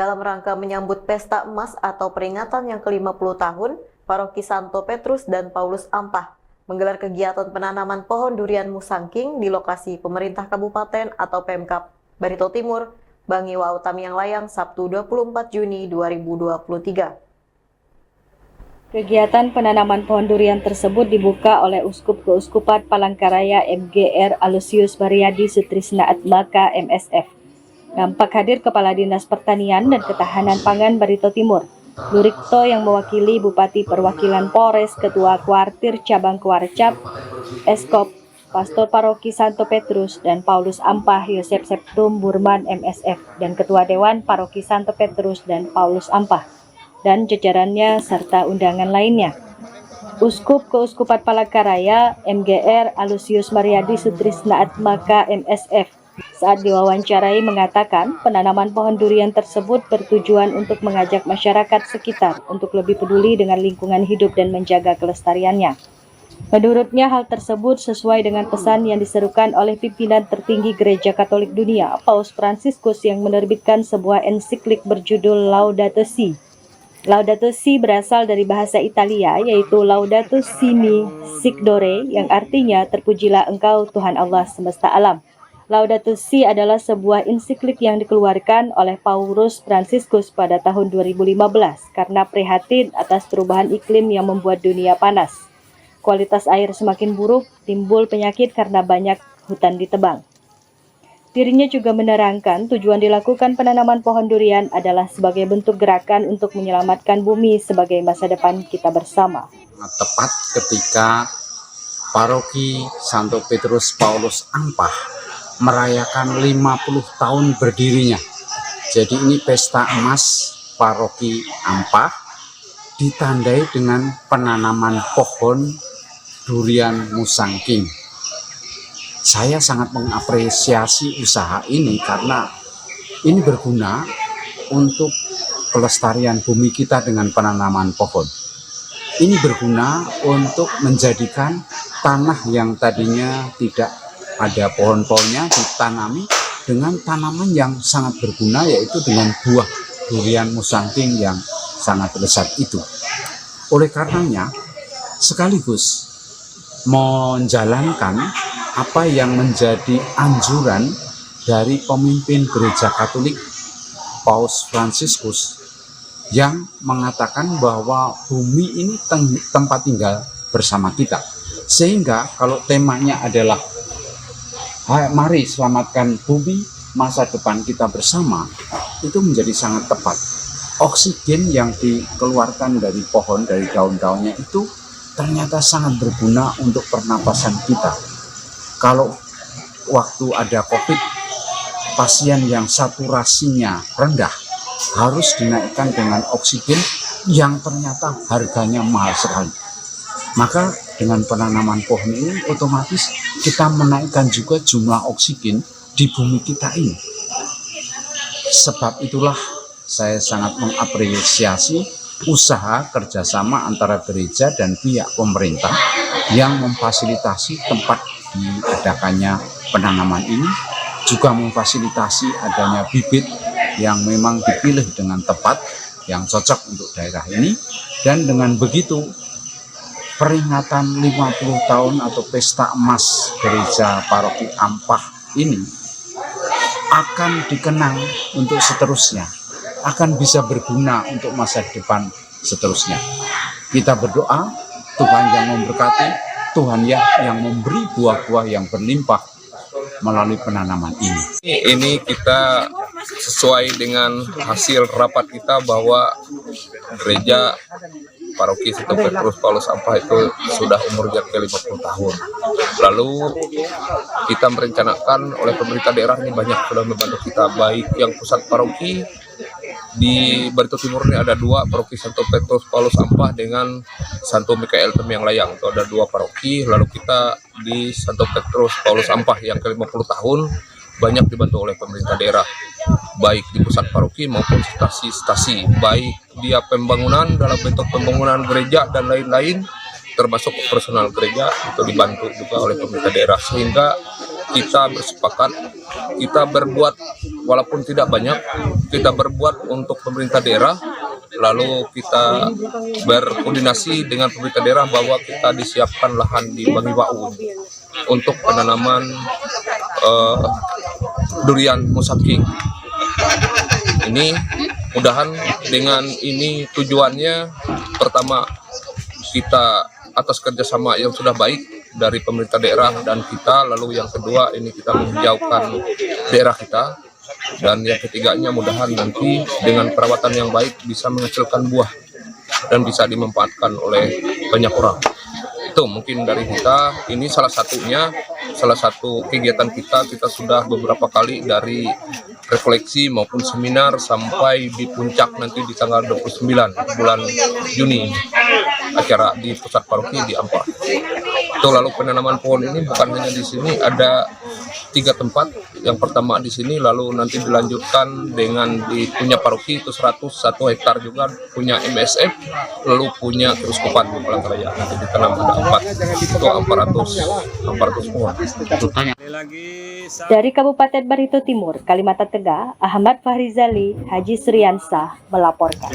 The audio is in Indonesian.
dalam rangka menyambut Pesta Emas atau peringatan yang ke-50 tahun, Paroki Santo Petrus dan Paulus Ampah menggelar kegiatan penanaman pohon durian musangking di lokasi pemerintah kabupaten atau Pemkab Barito Timur, Bangiwa Utami yang Layang, Sabtu 24 Juni 2023. Kegiatan penanaman pohon durian tersebut dibuka oleh Uskup Keuskupan Palangkaraya MGR Aloysius Mariadi Sutrisna Atmaka MSF. Nampak hadir Kepala Dinas Pertanian dan Ketahanan Pangan Barito Timur, Lurikto yang mewakili Bupati Perwakilan Polres, Ketua Kuartir Cabang Kuarcap, Eskop, Pastor Paroki Santo Petrus dan Paulus Ampah Yosep Septum Burman MSF, dan Ketua Dewan Paroki Santo Petrus dan Paulus Ampah dan jajarannya serta undangan lainnya. Uskup Keuskupan Palangkaraya MGR Aloysius Mariadi Sutrisna Atmaka MSF saat diwawancarai mengatakan penanaman pohon durian tersebut bertujuan untuk mengajak masyarakat sekitar untuk lebih peduli dengan lingkungan hidup dan menjaga kelestariannya. Menurutnya hal tersebut sesuai dengan pesan yang diserukan oleh pimpinan tertinggi Gereja Katolik Dunia, Paus Fransiskus, yang menerbitkan sebuah ensiklik berjudul Laudato Si. Laudato Si berasal dari bahasa Italia, yaitu Laudato Si Mi Sic Dore, yang artinya terpujilah Engkau Tuhan Allah semesta alam. Laudato Si adalah sebuah ensiklik yang dikeluarkan oleh Paus Fransiskus pada tahun 2015 karena prihatin atas perubahan iklim yang membuat dunia panas. Kualitas air semakin buruk, timbul penyakit karena banyak hutan ditebang. Dirinya juga menerangkan tujuan dilakukan penanaman pohon durian adalah sebagai bentuk gerakan untuk menyelamatkan bumi sebagai masa depan kita bersama. Tepat ketika Paroki Santo Petrus Paulus Ampah merayakan 50 tahun berdirinya. Jadi ini pesta emas Paroki Ampah ditandai dengan penanaman pohon durian musangking. Saya sangat mengapresiasi usaha ini karena ini berguna untuk kelestarian bumi kita dengan penanaman pohon. Ini berguna untuk menjadikan tanah yang tadinya tidak ada pohon-pohonnya ditanami dengan tanaman yang sangat berguna, yaitu dengan buah durian musangking yang sangat lezat itu. Oleh karenanya, sekaligus menjalankan apa yang menjadi anjuran dari pemimpin Gereja Katolik Paus Fransiskus yang mengatakan bahwa bumi ini tempat tinggal bersama kita. Sehingga kalau temanya adalah mari selamatkan bumi, masa depan kita bersama, itu menjadi sangat tepat. Oksigen yang dikeluarkan dari pohon, dari daun-daunnya itu ternyata sangat berguna untuk pernapasan kita. Kalau waktu ada COVID, pasien yang saturasinya rendah harus dinaikkan dengan oksigen yang ternyata harganya mahal sekali. Maka dengan penanaman pohon ini otomatis kita menaikkan juga jumlah oksigen di bumi kita ini. Sebab itulah saya sangat mengapresiasi usaha kerjasama antara gereja dan pihak pemerintah yang memfasilitasi tempat diadakannya penanaman ini, juga memfasilitasi adanya bibit yang memang dipilih dengan tepat, yang cocok untuk daerah ini. Dan dengan begitu peringatan 50 tahun atau pesta emas Gereja Paroki Ampah ini akan dikenang untuk seterusnya, akan bisa berguna untuk masa depan seterusnya. Kita berdoa Tuhan yang memberkati, Tuhan yang memberi buah-buah yang berlimpah melalui penanaman ini. Ini kita sesuai dengan hasil rapat kita bahwa Gereja Paroki Santo Petrus Paulus Ampah itu sudah umurnya ke-50 tahun. Lalu kita merencanakan oleh pemerintah daerah ini banyak sudah membantu kita, baik yang pusat paroki di Barito Timur ini ada 2 paroki Santo Petrus Paulus Ampah dengan Santo Mikael Tem yang Layang, itu ada 2 paroki. Lalu kita di Santo Petrus Paulus Ampah yang ke-50 tahun banyak dibantu oleh pemerintah daerah, baik di pusat paroki maupun stasi-stasi, baik dia pembangunan dalam bentuk pembangunan gereja dan lain-lain, termasuk personal gereja itu dibantu juga oleh pemerintah daerah, sehingga kita bersepakat, kita berbuat walaupun tidak banyak, kita berbuat untuk pemerintah daerah, lalu kita berkoordinasi dengan pemerintah daerah bahwa kita disiapkan lahan di Bangiwau untuk penanaman durian musangking. Ini mudahan dengan ini tujuannya pertama kita atas kerjasama yang sudah baik dari pemerintah daerah dan kita, lalu yang kedua ini kita menghijaukan daerah kita, dan yang ketiganya mudahan nanti dengan perawatan yang baik bisa menghasilkan buah dan bisa dimanfaatkan oleh banyak orang. Itu mungkin dari kita, ini salah satunya, salah satu kegiatan kita sudah beberapa kali dari refleksi maupun seminar sampai di puncak nanti di tanggal 29 bulan Juni acara di pusat paroki di Ampah. Itu lalu penanaman pohon ini bukan hanya di sini, ada 3 tempat. Yang pertama di sini, lalu nanti dilanjutkan dengan di punya paroki itu 101 hektar juga punya MSF, lalu punya Keuskupan di Palangkaraya nanti ditanam ada 4 itu 400 pohon. Dari Kabupaten Barito Timur, Kalimantan Tengah, Ahmad Fahrizali, Haji Sriansah melaporkan.